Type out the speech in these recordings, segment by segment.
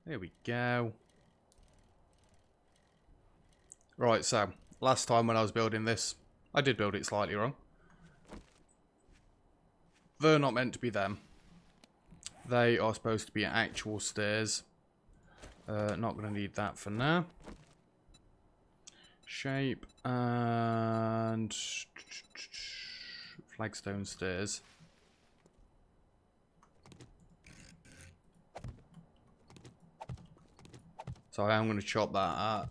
There we go. Right, so last time when I was building this, I did build it slightly wrong. They're not meant to be them. They are supposed to be actual stairs. Not going to need that for now. Shape and flagstone stairs. So I am going to chop that out.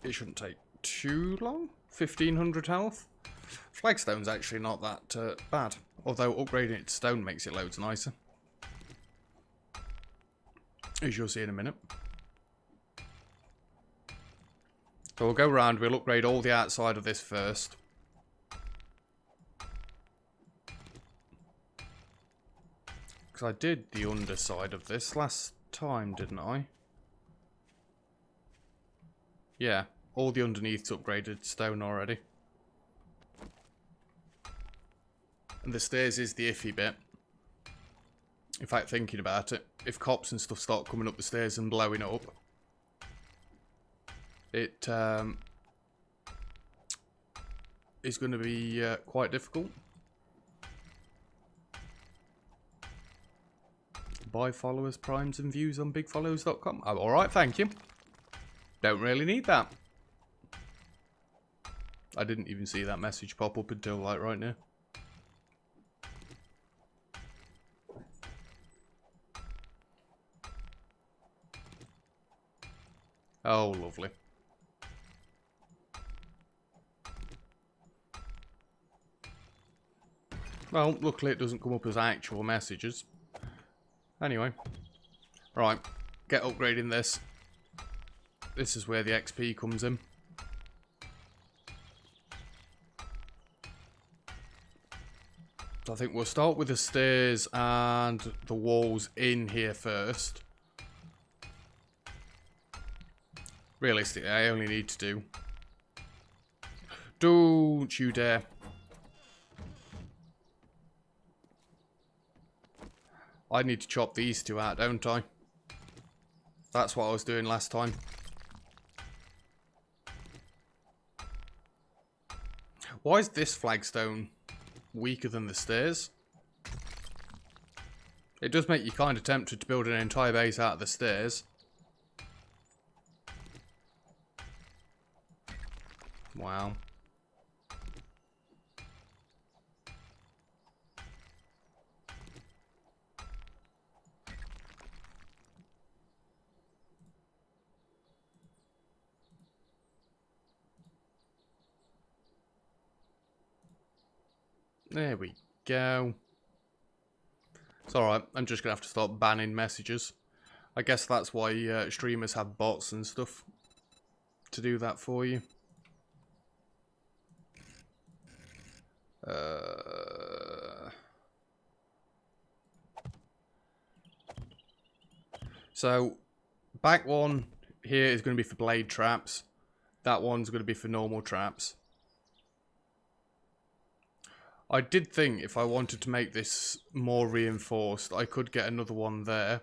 It shouldn't take too long. 1500 health. Flagstone's actually not that bad. Although upgrading it to stone makes it loads nicer. As you'll see in a minute. So we'll go around, we'll upgrade all the outside of this first. Because I did the underside of this last time, didn't I? Yeah, all the underneath's upgraded to stone already. And the stairs is the iffy bit. In fact, thinking about it, if cops and stuff start coming up the stairs and blowing up, it is going to be quite difficult. Buy followers, primes and views on bigfollowers.com. Oh, alright, thank you. Don't really need that. I didn't even see that message pop up until like right now. Oh, lovely. Well, luckily it doesn't come up as actual messages. Anyway. Right. Get upgrading this. This is where the XP comes in. So I think we'll start with the stairs and the walls in here first. Realistically, I only need to do... Don't you dare. I need to chop these two out, don't I? That's what I was doing last time. Why is this flagstone weaker than the stairs? It does make you kind of tempted to build an entire base out of the stairs. Wow. There we go. It's alright, I'm just going to have to start banning messages. I guess that's why streamers have bots and stuff to do that for you. So, back one here is going to be for blade traps. That one's going to be for normal traps. I did think if I wanted to make this more reinforced, I could get another one there.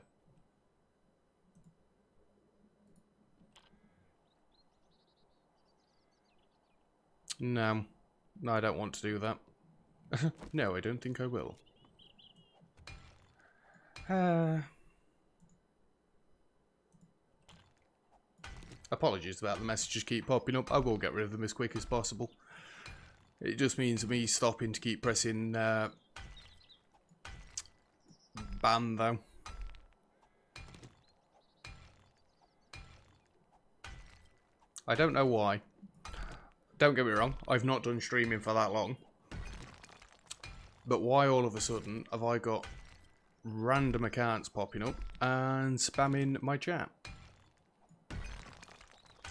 No. No, I don't want to do that. No, I don't think I will. Apologies about the messages keep popping up. I will get rid of them as quick as possible. It just means me stopping to keep pressing ban though. I don't know why. Don't get me wrong, I've not done streaming for that long. But why all of a sudden have I got random accounts popping up and spamming my chat?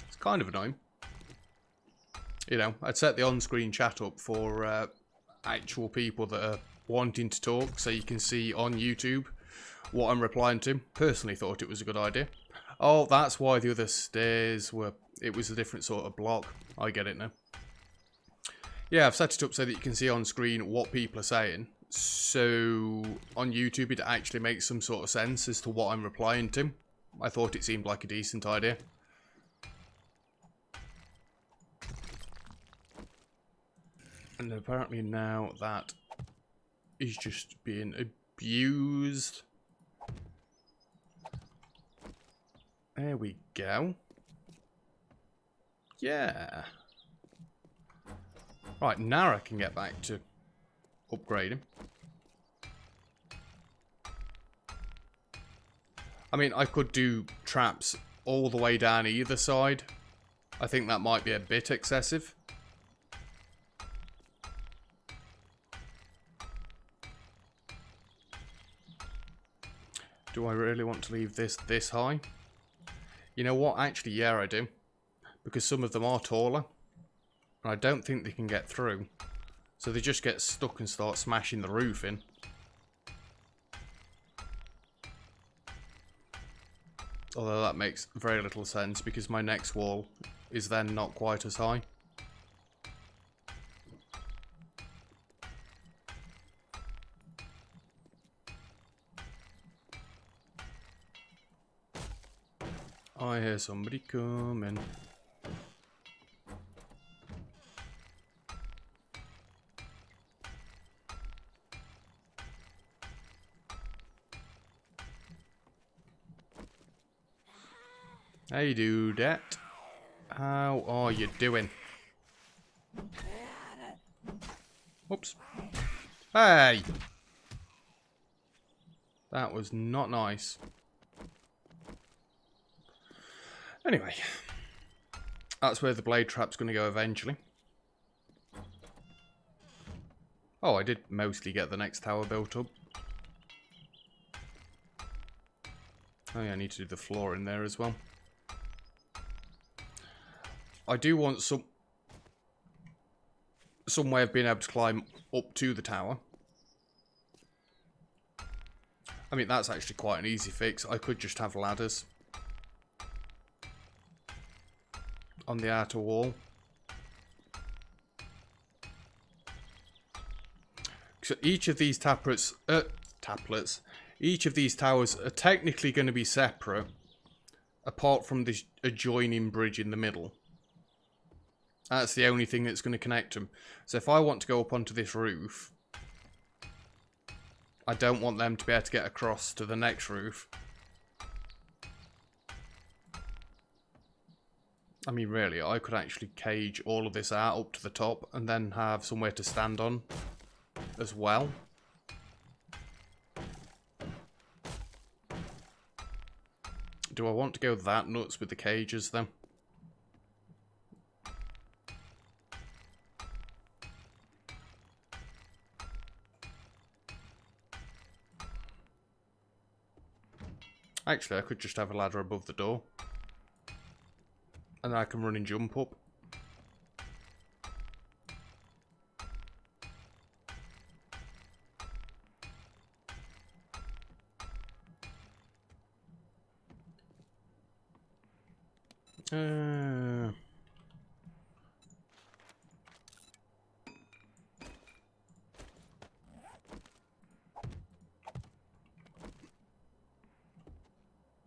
It's kind of annoying. You know, I'd set the on-screen chat up for actual people that are wanting to talk, so you can see on YouTube what I'm replying to. Personally thought it was a good idea. Oh, that's why the other stairs were... It was a different sort of block. I get it now. Yeah, I've set it up so that you can see on screen what people are saying. So on YouTube it actually makes some sort of sense as to what I'm replying to. I thought it seemed like a decent idea. And apparently now that is just being abused. There we go. Yeah. Right, now I can get back to upgrading. I mean, I could do traps all the way down either side. I think that might be a bit excessive. Do I really want to leave this high? You know what? Actually, yeah, I do. Because some of them are taller. And I don't think they can get through. So they just get stuck and start smashing the roof in. Although that makes very little sense because my next wall is then not quite as high. I hear somebody coming. Hey dudette. How are you doing? Oops. Hey! That was not nice. Anyway. That's where the blade trap's going to go eventually. Oh, I did mostly get the next tower built up. Oh yeah, I need to do the floor in there as well. I do want some way of being able to climb up to the tower. I mean, that's actually quite an easy fix. I could just have ladders on the outer wall. So each of these each of these towers are technically going to be separate, apart from this adjoining bridge in the middle. That's the only thing that's going to connect them. So if I want to go up onto this roof, I don't want them to be able to get across to the next roof. I mean, really, I could actually cage all of this out up to the top and then have somewhere to stand on as well. Do I want to go that nuts with the cages then? Actually, I could just have a ladder above the door. And I can run and jump up.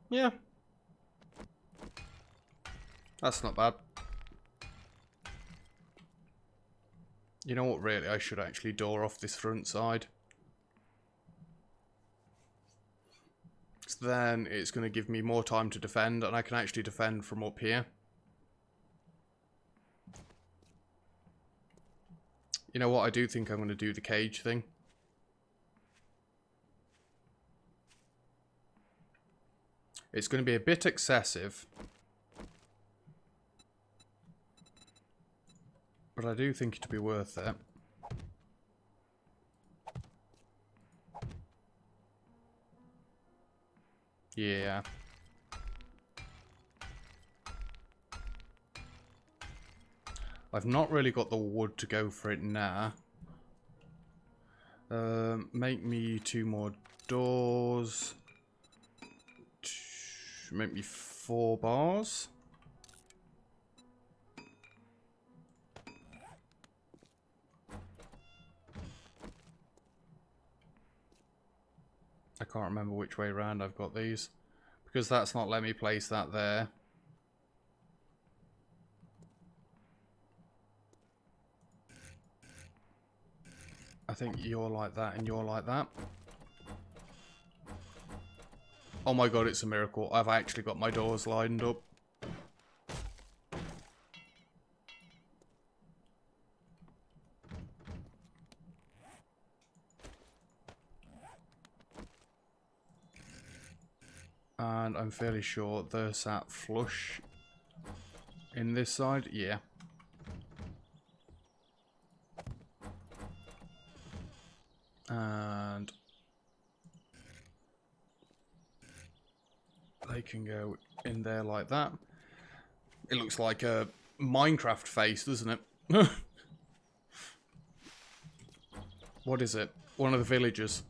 Yeah. That's not bad. You know what, really, I should actually door off this front side. So then it's going to give me more time to defend, and I can actually defend from up here. You know what, I do think I'm going to do the cage thing. It's going to be a bit excessive. But I do think it'll be worth it. Yeah. I've not really got the wood to go for it now. Make me 2 more doors. Make me 4 bars. I can't remember which way around I've got these. Because that's not letting me place that there. I think you're like that and you're like that. Oh my god, it's a miracle. I've actually got my doors lined up. And I'm fairly sure they're sat flush in this side. Yeah. And they can go in there like that. It looks like a Minecraft face, doesn't it? What is it? One of the villagers.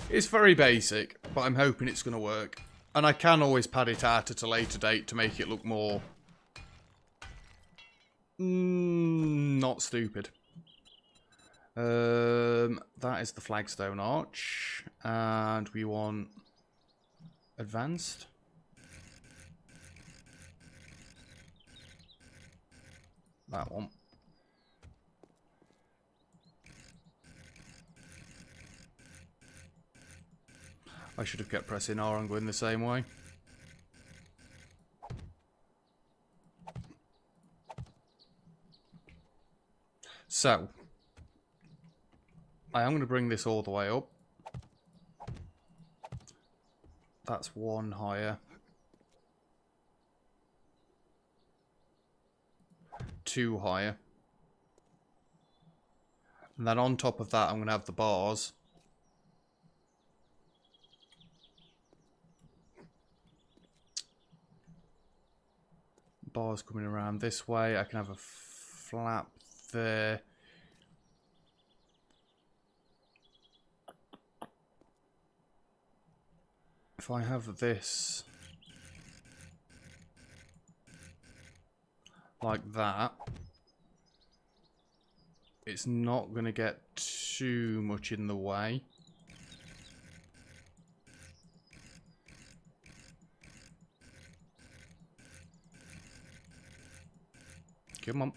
It's very basic, but I'm hoping it's going to work. And I can always pad it out at a later date to make it look more... not stupid. That is the flagstone arch. And we want... advanced. That one. I should have kept pressing R and going the same way. So, I am going to bring this all the way up. That's one higher. 2 higher. And then on top of that, I'm going to have the bars. Bars coming around this way. I can have a flap there. If I have this like that, it's not going to get too much in the way. Come on.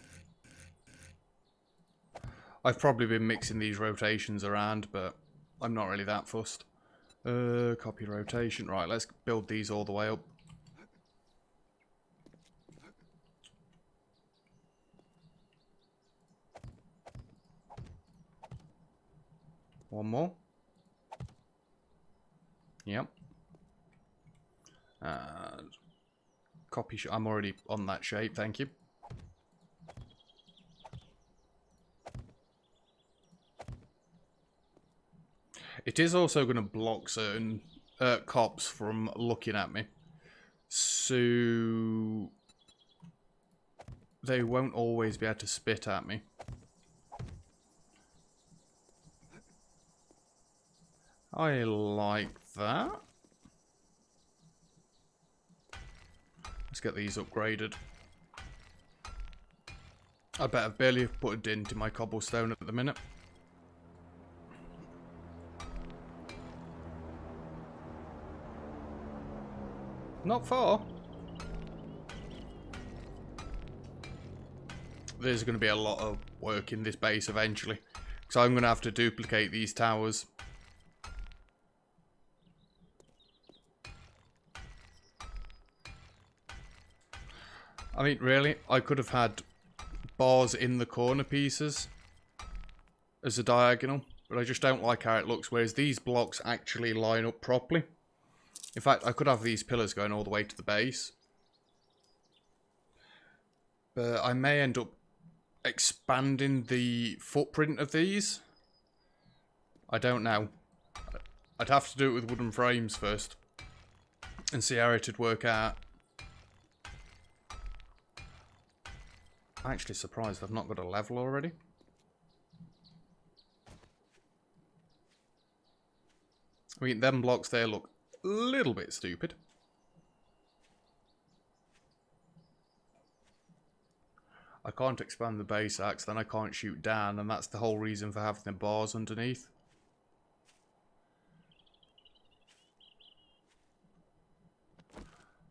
I've probably been mixing these rotations around, but I'm not really that fussed. Copy rotation. Right, let's build these all the way up. One more. Yep. And copy. I'm already on that shape, thank you. It is also going to block certain cops from looking at me. So they won't always be able to spit at me. I like that. Let's get these upgraded. I bet I've barely put a dent in my cobblestone at the minute. Not far. There's going to be a lot of work in this base eventually. Because I'm going to have to duplicate these towers. I mean, really, I could have had bars in the corner pieces as a diagonal. But I just don't like how it looks. Whereas these blocks actually line up properly. In fact, I could have these pillars going all the way to the base. But I may end up expanding the footprint of these. I don't know. I'd have to do it with wooden frames first. And see how it'd work out. I'm actually surprised I've not got a level already. I mean, them blocks there look a little bit stupid. I can't expand the base axe, then I can't shoot down, and that's the whole reason for having the bars underneath.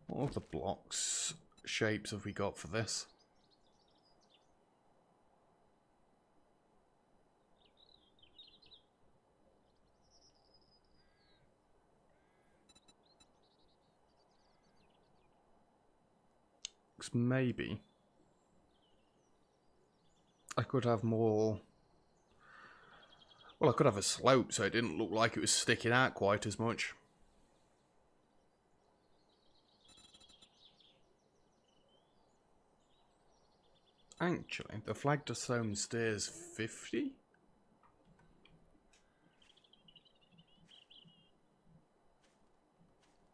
What other blocks, shapes have we got for this? Maybe I could have more. Well, I could have a slope so it didn't look like it was sticking out quite as much. Actually, the flagged stone stairs 50?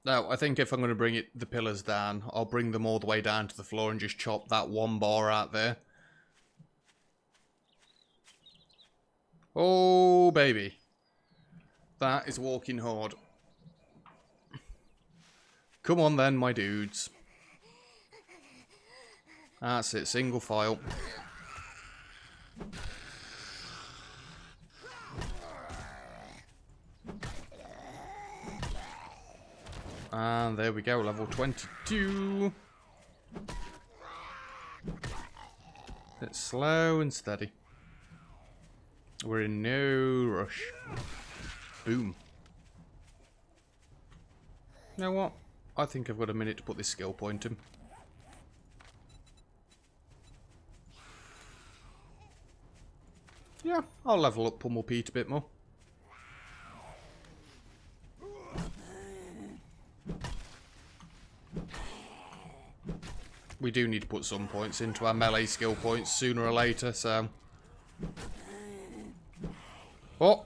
No, I think if I'm going to bring the pillars down, I'll bring them all the way down to the floor and just chop that one bar out there. Oh, baby. That is walking horde. Come on then, my dudes. That's it, single file. And there we go, level 22. It's slow and steady. We're in no rush. Boom. You know what? I think I've got a minute to put this skill point in. Yeah, I'll level up Pummel Pete a bit more. We do need to put some points into our melee skill points sooner or later, so... Oh!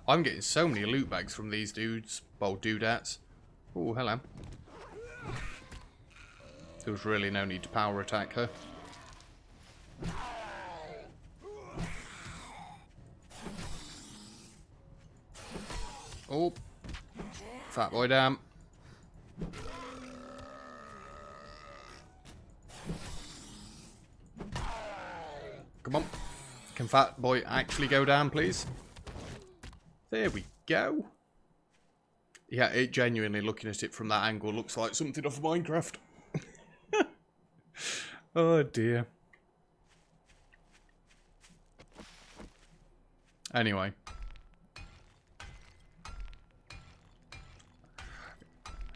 I'm getting so many loot bags from these dudes. Well, dudettes. Oh, hello. There was really no need to power attack her. Oh. Fat boy down. Come on. Can Fat Boy actually go down, please? There we go. Yeah, it genuinely, looking at it from that angle, looks like something off of Minecraft. Oh, dear. Anyway.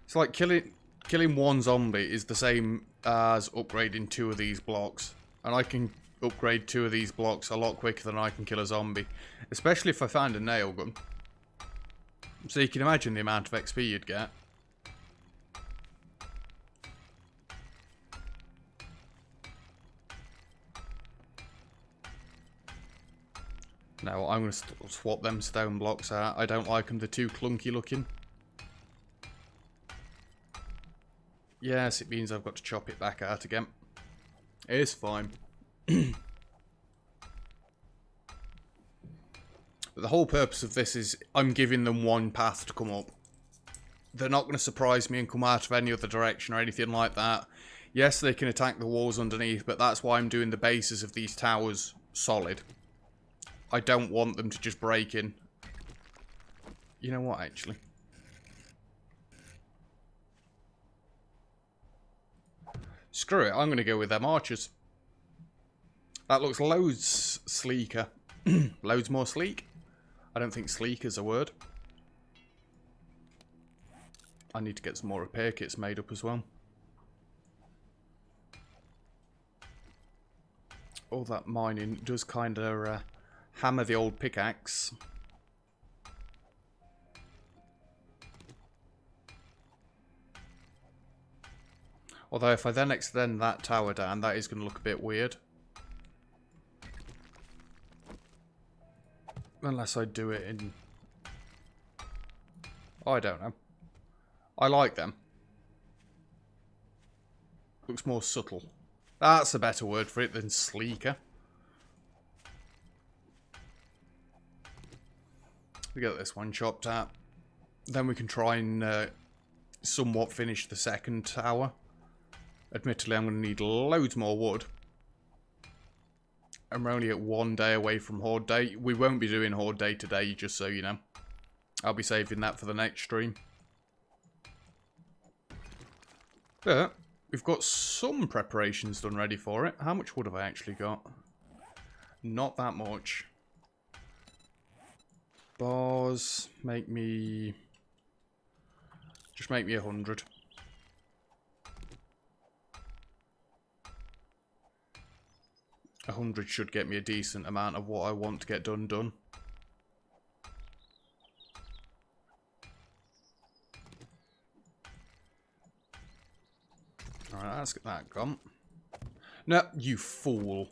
It's like killing one zombie is the same as upgrading 2 of these blocks. And I can upgrade 2 of these blocks a lot quicker than I can kill a zombie. Especially if I find a nail gun. So you can imagine the amount of XP you'd get. Now I'm going to swap them stone blocks out. I don't like them, they're too clunky looking. Yes, it means I've got to chop it back out again. It's fine. But the whole purpose of this is I'm giving them one path to come up. They're not going to surprise me and come out of any other direction or anything like that. Yes, they can attack the walls underneath, but that's why I'm doing the bases of these towers solid. I don't want them to just break in. You know what, actually? Screw it, I'm going to go with them archers. That looks loads sleeker. Loads more sleek. I don't think sleek is a word. I need to get some more repair kits made up as well. All that mining does kind of hammer the old pickaxe. Although if I then extend that tower down, that is going to look a bit weird. Unless I do it in... I don't know. I like them. Looks more subtle. That's a better word for it than sleeker. We get this one chopped out. Then we can try and somewhat finish the second tower. Admittedly, I'm going to need loads more wood. And we're only at 1 day away from Horde Day. We won't be doing Horde Day today, just so you know. I'll be saving that for the next stream. But we've got some preparations done ready for it. How much wood have I actually got? Not that much. Bars, make me... Just make me 100. A 100 should get me a decent amount of what I want to get done. Alright, let's get that gone. No, you fool.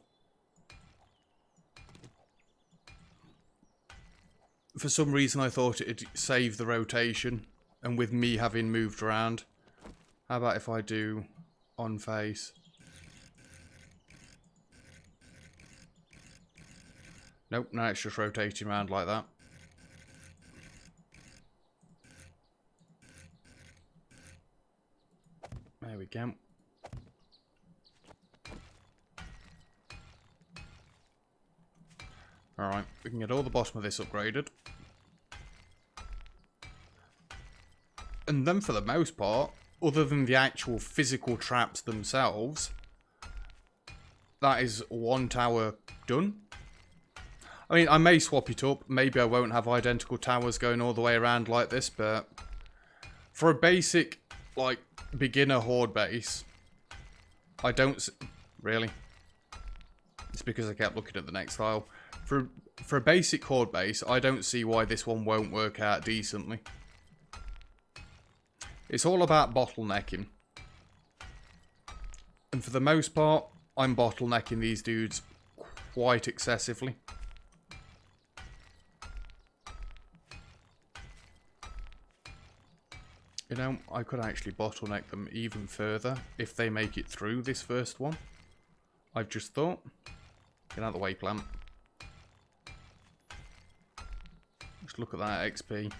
For some reason I thought it'd save the rotation, and with me having moved around. How about if I do on face? Nope, now it's just rotating around like that. There we go. Alright, we can get all the bottom of this upgraded. And then for the most part, other than the actual physical traps themselves, that is one tower done. I mean, I may swap it up. Maybe I won't have identical towers going all the way around like this, but for a basic, like, beginner horde base, I don't... Really? It's because I kept looking at the next tile. For a basic horde base, I don't see why this one won't work out decently. It's all about bottlenecking. And for the most part, I'm bottlenecking these dudes quite excessively. You know, I could actually bottleneck them even further if they make it through this first one. I've just thought. Get out of the way, plant. Just look at that XP.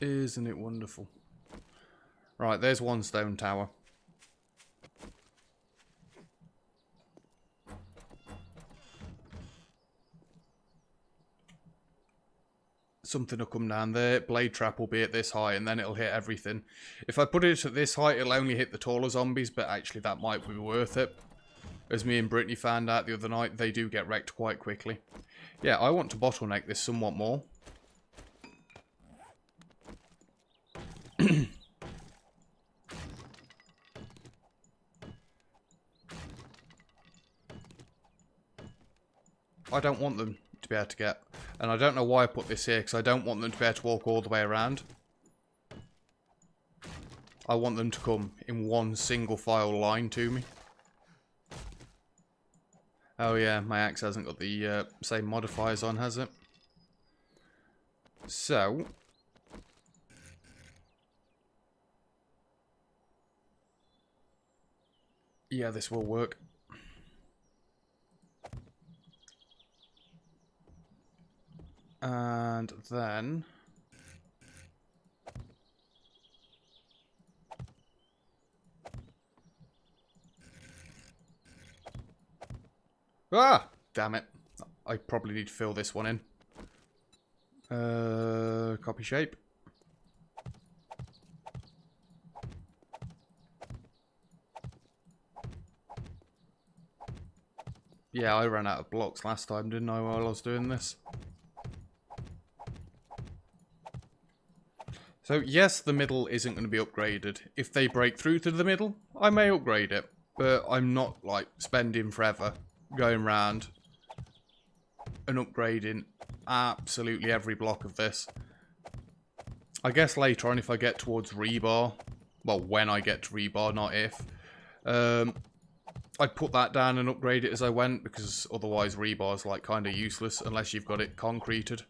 Isn't it wonderful? Right, there's one stone tower. Something will come down there. Blade trap will be at this height, and then it'll hit everything. If I put it at this height, it'll only hit the taller zombies, but actually that might be worth it. As me and Brittany found out the other night, they do get wrecked quite quickly. Yeah, I want to bottleneck this somewhat more. I don't want them to be able to get... And I don't know why I put this here, because I don't want them to be able to walk all the way around. I want them to come in one single file line to me. Oh yeah, my axe hasn't got the same modifiers on, has it? So... yeah, this will work. And then... ah! Damn it. I probably need to fill this one in. Copy shape. Yeah, I ran out of blocks last time, didn't I, while I was doing this? So, yes, the middle isn't going to be upgraded. If they break through to the middle, I may upgrade it. But I'm not, like, spending forever going around and upgrading absolutely every block of this. I guess later on, if I get towards rebar, well, when I get to rebar, not if, I'd put that down and upgrade it as I went, because otherwise rebar's, like, kind of useless unless you've got it concreted.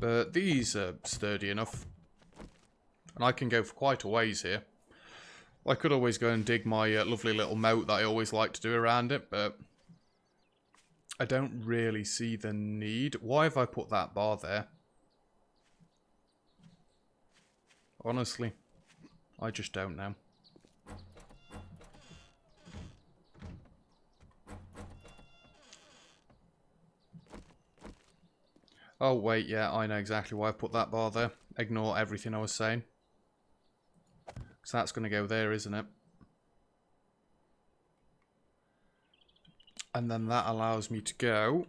But these are sturdy enough. And I can go for quite a ways here. I could always go and dig my lovely little moat that I always like to do around it, but I don't really see the need. Why have I put that bar there? Honestly, I just don't know. Oh, wait, yeah, I know exactly why I put that bar there. Ignore everything I was saying. So that's going to go there, isn't it? And then that allows me to go...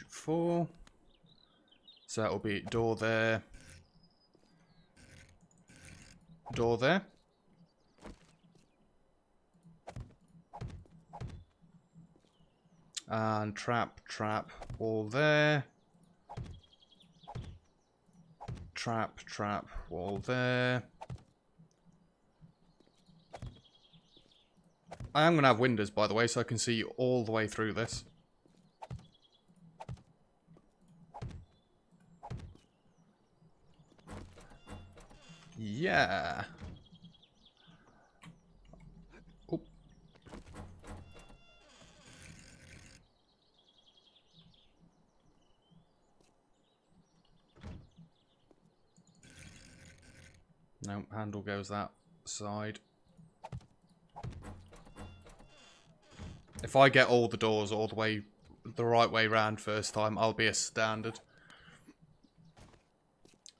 Four. So that'll be door there. Door there. And trap, wall there. Trap, wall there. I am going to have windows, by the way, so I can see all the way through this. Yeah. Oh. No, handle goes that side. If I get all the doors all the way, the right way round first time, I'll be a standard.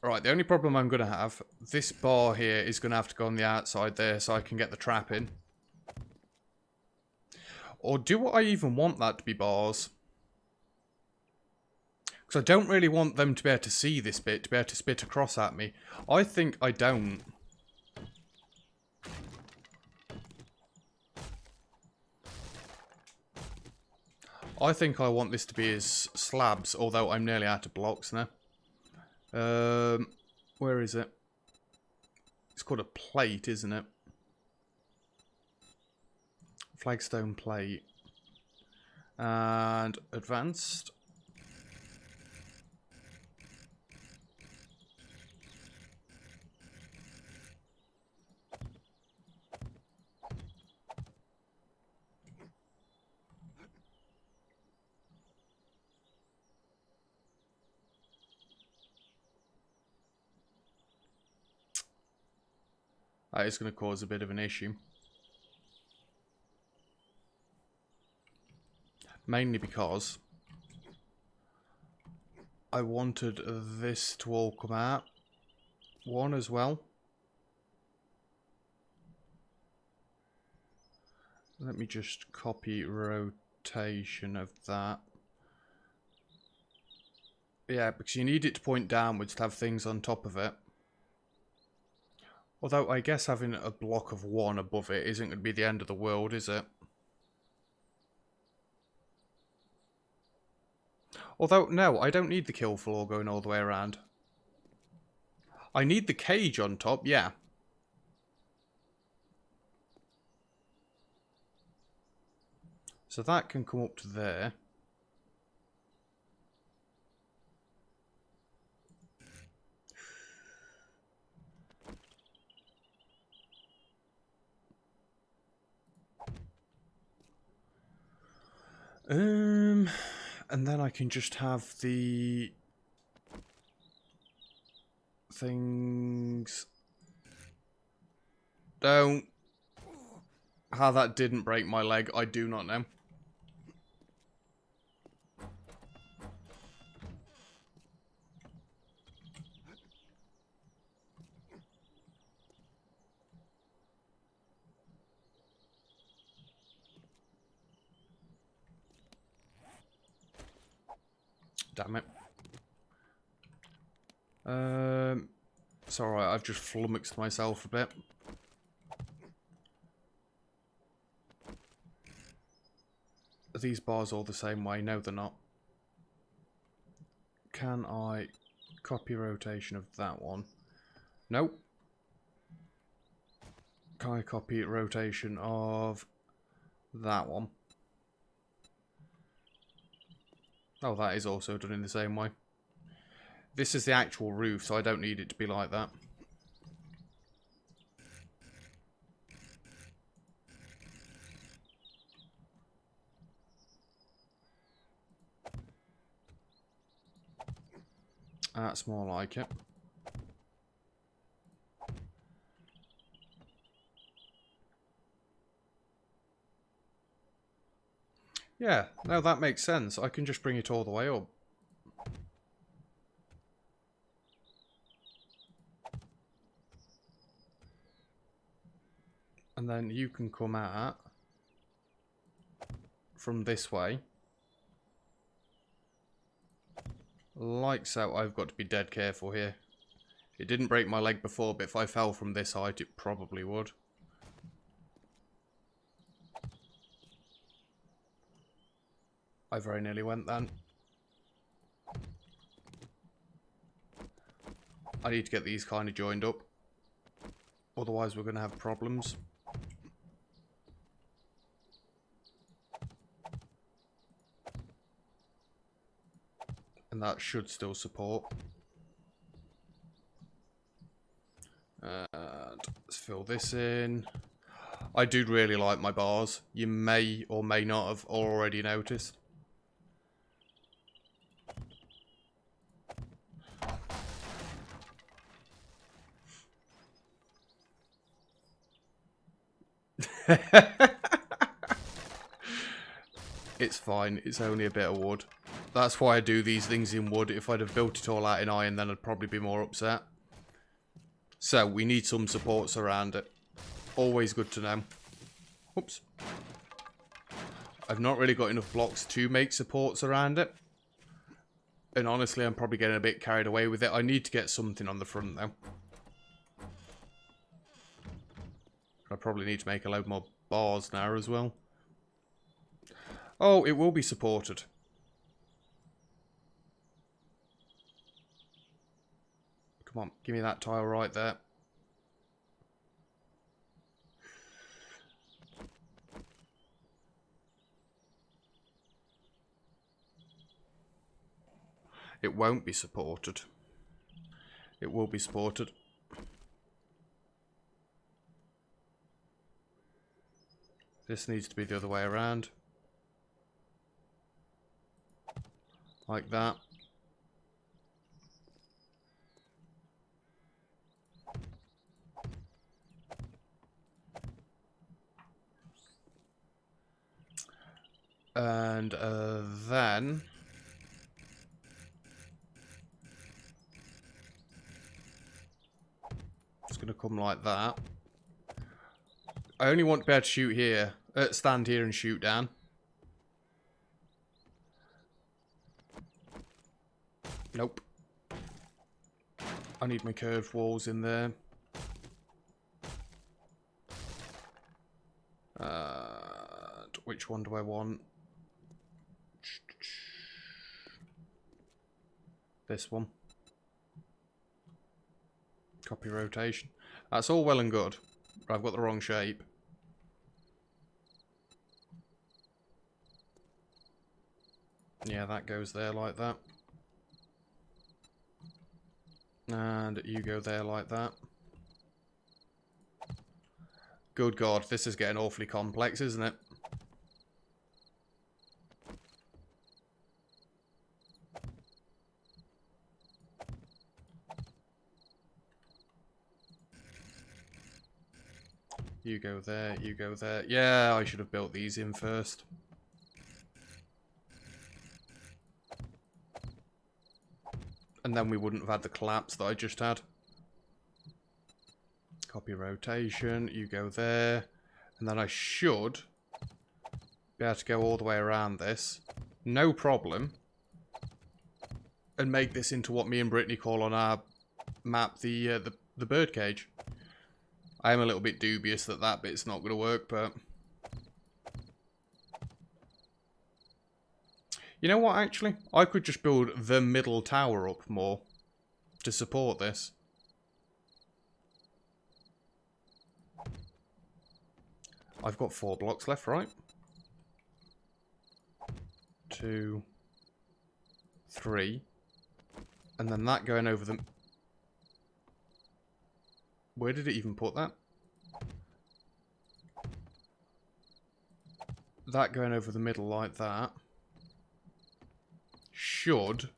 Right, the only problem I'm going to have, this bar here is going to have to go on the outside there so I can get the trap in. Or do I even want that to be bars? Because I don't really want them to be able to see this bit, to be able to spit across at me. I think I don't. I think I want this to be as slabs, although I'm nearly out of blocks now. Where is it? It's called a plate, isn't it? Flagstone plate. And advanced. That is going to cause a bit of an issue. Mainly because I wanted this to all come out. One as well. Let me just copy rotation of that. Yeah, because you need it to point downwards to have things on top of it. Although, I guess having a block of one above it isn't going to be the end of the world, is it? Although, no, I don't need the kill floor going all the way around. I need the cage on top, yeah. So that can come up to there. And then I can just have the things. Don't. How that didn't break my leg, I do not know. Damn it. It's alright, I've just flummoxed myself a bit. Are these bars all the same way? No, they're not. Can I copy rotation of that one? Nope. Can I copy rotation of that one? Oh, that is also done in the same way. This is the actual roof, so I don't need it to be like that. That's more like it. Yeah, no, that makes sense. I can just bring it all the way up. And then you can come out from this way. Like so. I've got to be dead careful here. It didn't break my leg before, but if I fell from this height, it probably would. I very nearly went then. I need to get these kind of joined up. Otherwise, we're going to have problems. And that should still support. And let's fill this in. I do really like my bars. You may or may not have already noticed. It's fine. It's only a bit of wood. That's why I do these things in wood. If I'd have built it all out in iron, then I'd probably be more upset. So, we need some supports around it. Always good to know. Oops. I've not really got enough blocks to make supports around it. And honestly, I'm probably getting a bit carried away with it. I need to get something on the front, though. I probably need to make a load more bars now as well. Oh, it will be supported. Come on, give me that tile right there. It won't be supported. It will be supported. This needs to be the other way around. Like that. And then it's going to come like that. I only want to be able to shoot here, stand here and shoot down. Nope. I need my curved walls in there. Which one do I want? This one. Copy rotation. That's all well and good, but I've got the wrong shape. Yeah, that goes there like that. And you go there like that. Good God, this is getting awfully complex, isn't it? You go there, you go there. Yeah, I should have built these in first. And then we wouldn't have had the collapse that I just had. Copy rotation, you go there. And then I should be able to go all the way around this. No problem. And make this into what me and Brittany call on our map the birdcage. I am a little bit dubious that that bit's not going to work, but... You know what, actually? I could just build the middle tower up more to support this. I've got 4 blocks left, right? 2, 3. And then that going over the... Where did it even put that? That going over the middle like that should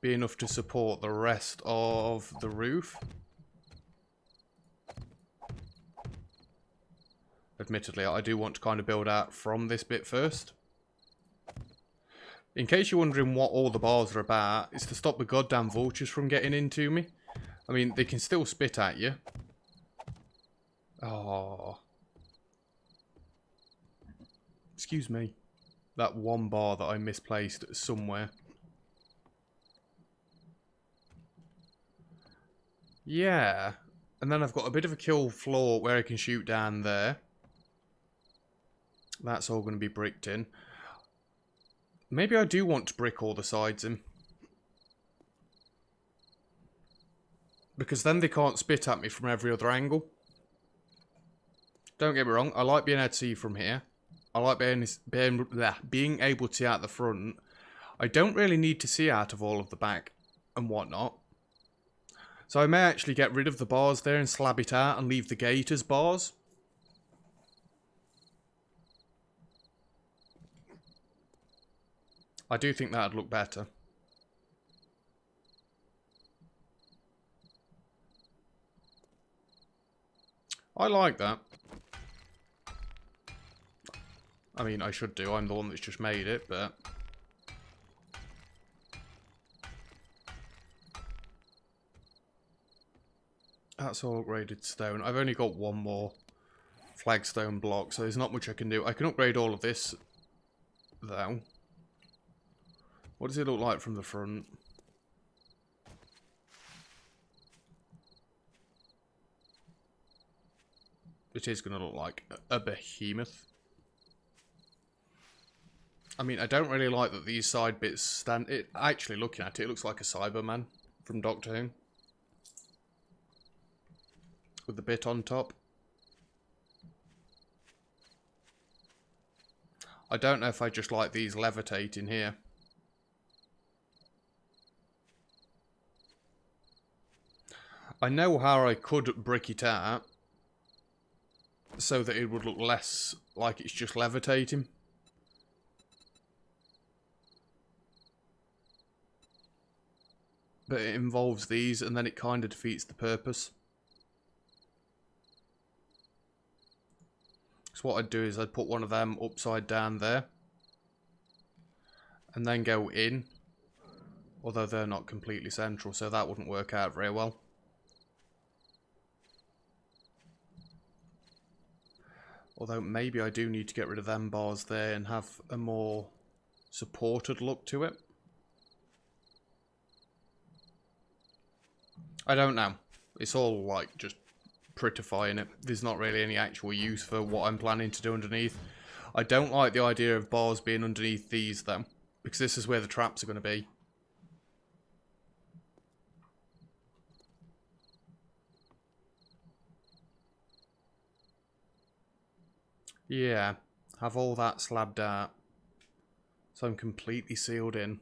be enough to support the rest of the roof. Admittedly, I do want to kind of build out from this bit first. In case you're wondering what all the bars are about, it's to stop the goddamn vultures from getting into me. I mean, they can still spit at you. Oh. Excuse me. That one bar that I misplaced somewhere. Yeah. And then I've got a bit of a kill floor where I can shoot down there. That's all going to be bricked in. Maybe I do want to brick all the sides in. Because then they can't spit at me from every other angle. Don't get me wrong, I like being able to see from here. I like being able to see out the front. I don't really need to see out of all of the back and whatnot. So I may actually get rid of the bars there and slab it out and leave the gate as bars. I do think that'd look better. I like that. I mean, I should do. I'm the one that's just made it, but... That's all upgraded stone. I've only got one more flagstone block, so there's not much I can do. I can upgrade all of this, though. What does it look like from the front? It is going to look like a behemoth. I mean, I don't really like that these side bits stand... Actually, looking at it, it looks like a Cyberman from Doctor Who. With the bit on top. I don't know if I just like these levitating here. I know how I could brick it out so that it would look less like it's just levitating. But it involves these and then it kind of defeats the purpose. So what I'd do is I'd put one of them upside down there. And then go in. Although they're not completely central, so that wouldn't work out very well. Although maybe I do need to get rid of them bars there and have a more supported look to it. I don't know. It's all like just prettifying it. There's not really any actual use for what I'm planning to do underneath. I don't like the idea of bars being underneath these though, because this is where the traps are going to be. Yeah, have all that slabbed out. So I'm completely sealed in,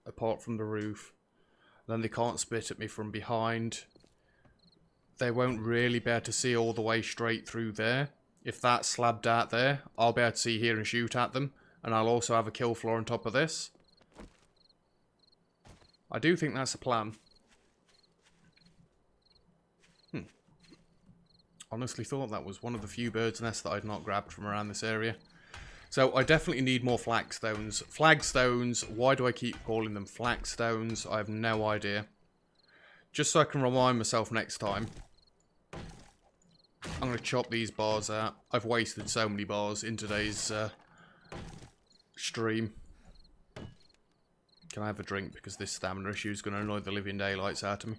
apart from the roof. Then they can't spit at me from behind. They won't really be able to see all the way straight through there. If that's slabbed out there, I'll be able to see here and shoot at them. And I'll also have a kill floor on top of this. I do think that's a plan. Honestly thought that was one of the few birds' nests that I'd not grabbed from around this area. So I definitely need more flagstones. Flagstones, why do I keep calling them flagstones? I have no idea. Just so I can remind myself next time. I'm going to chop these bars out. I've wasted so many bars in today's stream. Can I have a drink? Because this stamina issue is going to annoy the living daylights out of me.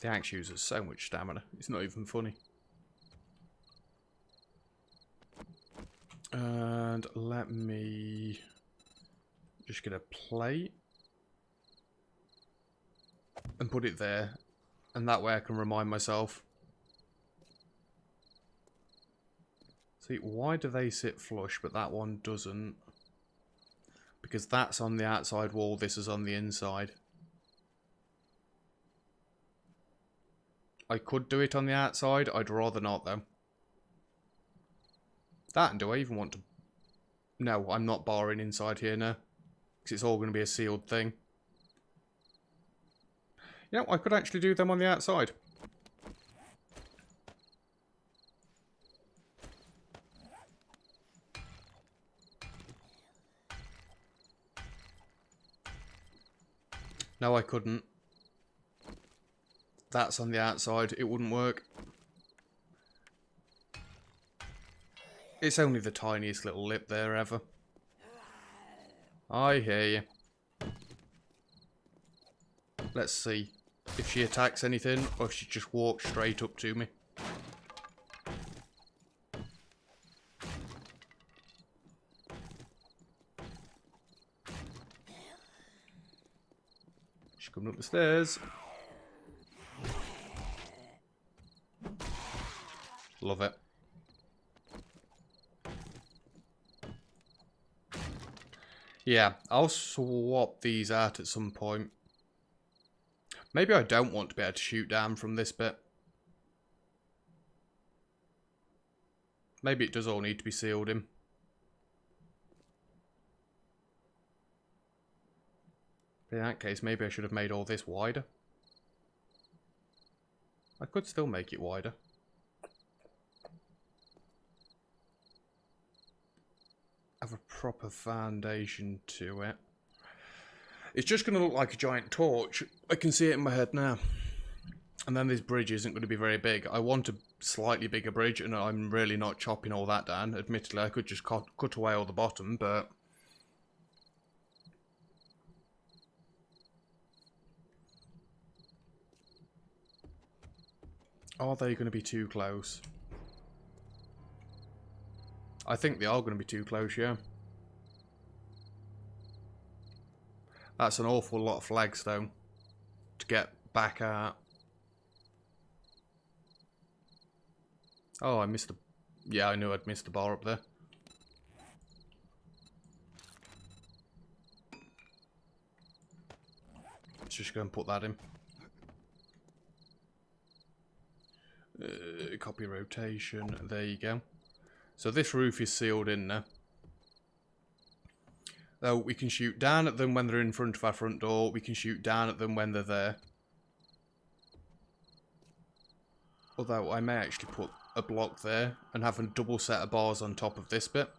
The axe uses so much stamina. It's not even funny. And let me just get a plate and put it there. And that way I can remind myself. See, why do they sit flush but that one doesn't? Because that's on the outside wall, this is on the inside. I could do it on the outside. I'd rather not, though. That, and do I even want to... No, I'm not barring inside here now. Because it's all going to be a sealed thing. Yeah, I could actually do them on the outside. No, I couldn't. That's on the outside. It wouldn't work. It's only the tiniest little lip there ever. I hear you. Let's see if she attacks anything or if she just walks straight up to me. She's coming up the stairs. Love it. Yeah, I'll swap these out at some point. Maybe I don't want to be able to shoot down from this bit. Maybe it does all need to be sealed in. In that case, maybe I should have made all this wider. I could still make it wider. Have a proper foundation to it. It's just going to look like a giant torch. I can see it in my head now. And then this bridge isn't going to be very big. I want a slightly bigger bridge, and I'm really not chopping all that down. Admittedly, I could just cut away all the bottom, but... Are they going to be too close? I think they are going to be too close, yeah. That's an awful lot of flagstone to get back at. Oh, I missed the... Yeah, I knew I'd missed the bar up there. Let's just go and put that in. Copy rotation. There you go. So this roof is sealed in now. Though we can shoot down at them when they're in front of our front door. We can shoot down at them when they're there. Although I may actually put a block there and have a double set of bars on top of this bit.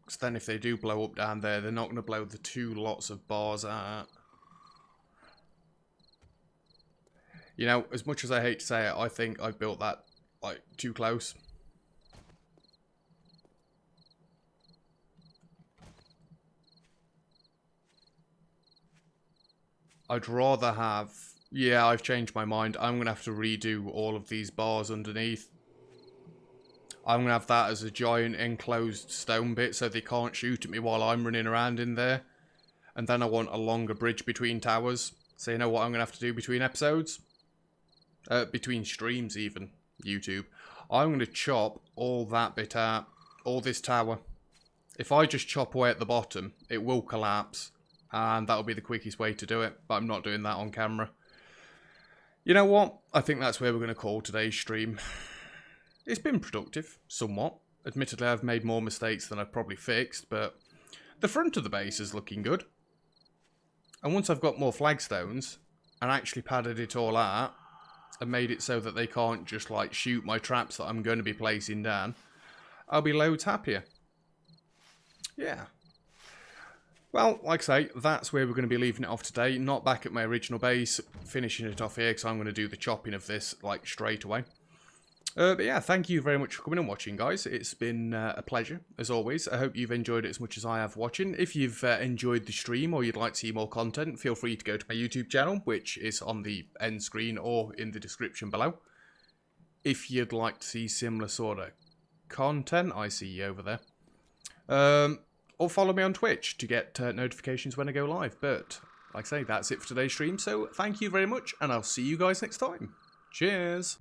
Because then if they do blow up down there, they're not going to blow the two lots of bars out. You know, as much as I hate to say it, I think I built that, like, too close. I'd rather have... Yeah, I've changed my mind. I'm going to have to redo all of these bars underneath. I'm going to have that as a giant enclosed stone bit so they can't shoot at me while I'm running around in there. And then I want a longer bridge between towers. So you know what I'm going to have to do between episodes? Between streams even. YouTube. I'm going to chop all that bit out. All this tower. If I just chop away at the bottom, it will collapse. And that'll be the quickest way to do it. But I'm not doing that on camera. You know what? I think that's where we're going to call today's stream. It's been productive, somewhat. Admittedly, I've made more mistakes than I've probably fixed, but the front of the base is looking good. And once I've got more flagstones, and actually padded it all out, and made it so that they can't just, like, shoot my traps that I'm going to be placing down, I'll be loads happier. Yeah. Well, like I say, that's where we're going to be leaving it off today. Not back at my original base, finishing it off here, because I'm going to do the chopping of this, like, straight away. But yeah, thank you very much for coming and watching, guys. It's been a pleasure, as always. I hope you've enjoyed it as much as I have watching. If you've enjoyed the stream or you'd like to see more content, feel free to go to my YouTube channel, which is on the end screen or in the description below. If you'd like to see similar sort of content, I see you over there. Or follow me on Twitch to get notifications when I go live. But, like I say, that's it for today's stream. So, thank you very much, and I'll see you guys next time. Cheers!